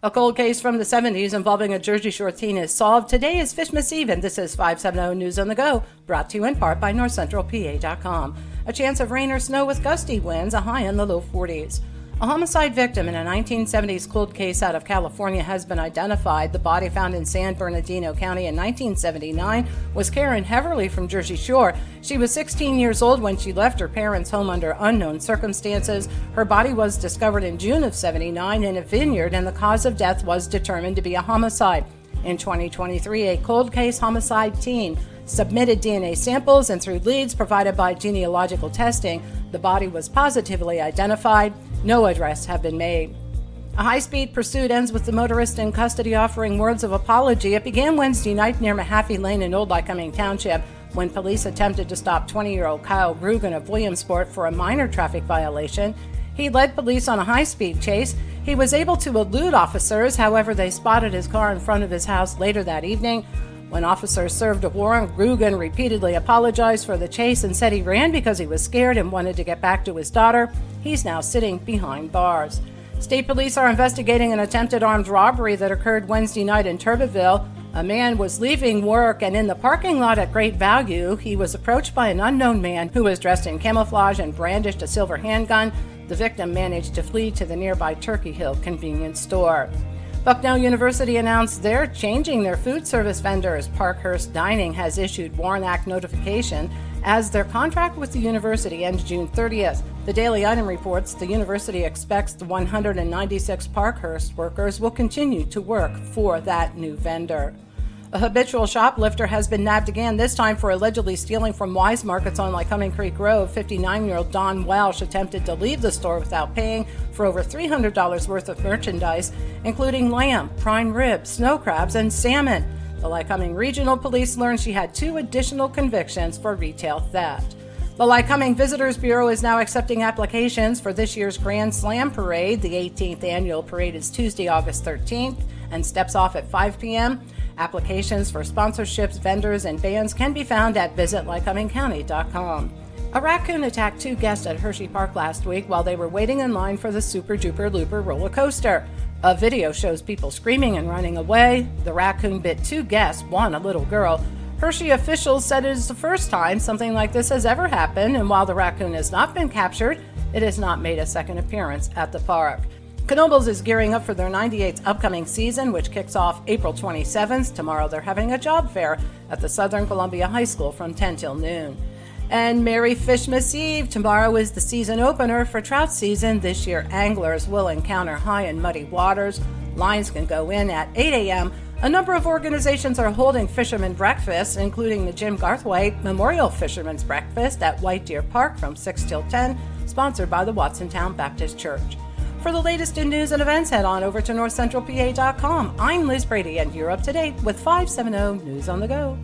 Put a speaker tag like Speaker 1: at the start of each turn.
Speaker 1: A cold case from the 70s involving a Jersey Shore teen is solved. Today is Fishmas Eve, and this is 570 News on the Go, brought to you in part by NorthCentralPA.com. A chance of rain or snow with gusty winds, a high in the low 40s. A homicide victim in a 1970s cold case out of California has been identified. The body, found in San Bernardino County in 1979, was Karen Heverly from Jersey Shore. She was 16 years old when she left her parents' home under unknown circumstances. Her body was discovered in June of 79 in a vineyard, and the cause of death was determined to be a homicide. In 2023, a cold case homicide teen submitted DNA samples, and through leads provided by genealogical testing, the body was positively identified. No arrests have been made. A high-speed pursuit ends with the motorist in custody offering words of apology. It began Wednesday night near Mahaffey Lane in Old Lycoming Township when police attempted to stop 20-year-old Kyle Rugen of Williamsport for a minor traffic violation. He led police on a high-speed chase. He was able to elude officers. However, they spotted his car in front of his house later that evening. When officers served a warrant, Rugen repeatedly apologized for the chase and said he ran because he was scared and wanted to get back to his daughter. He's now sitting behind bars. State police are investigating an attempted armed robbery that occurred Wednesday night in Turbeville. A man was leaving work, and in the parking lot at Great Value, he was approached by an unknown man who was dressed in camouflage and brandished a silver handgun. The victim managed to flee to the nearby Turkey Hill convenience store. Bucknell University announced they're changing their food service vendors. Parkhurst Dining has issued WARN Act notification as their contract with the university ends June 30th. The Daily Item reports the university expects the 196 Parkhurst workers will continue to work for that new vendor. A habitual shoplifter has been nabbed again, this time for allegedly stealing from Wise Markets on Lycoming Creek Road. 59-year-old Don Welsh attempted to leave the store without paying for over $300 worth of merchandise, including lamb, prime rib, snow crabs, and salmon. The Lycoming Regional Police learned she had 2 additional convictions for retail theft. The Lycoming Visitors Bureau is now accepting applications for this year's Grand Slam Parade. The 18th annual parade is Tuesday, August 13th, and steps off at 5 p.m. Applications for sponsorships, vendors, and bands can be found at visitlycomingcounty.com. A raccoon attacked 2 guests at Hershey Park last week while they were waiting in line for the Super Duper Looper roller coaster. A video shows people screaming and running away. The raccoon bit 2 guests, one a little girl. Hershey officials said it is the first time something like this has ever happened, and while the raccoon has not been captured, it has not made a second appearance at the park. Knoebels is gearing up for their 98th upcoming season, which kicks off April 27th. Tomorrow they're having a job fair at the Southern Columbia High School from 10 till noon. And Merry Fishmas Eve. Tomorrow is the season opener for trout season. This year, anglers will encounter high and muddy waters. Lines can go in at 8 a.m. A number of organizations are holding fisherman breakfasts, including the Jim Garthwaite Memorial Fisherman's Breakfast at White Deer Park from 6 till 10, sponsored by the Watsontown Baptist Church. For the latest in news and events, head on over to NorthCentralPA.com. I'm Liz Brady, and you're up to date with 570 News on the Go.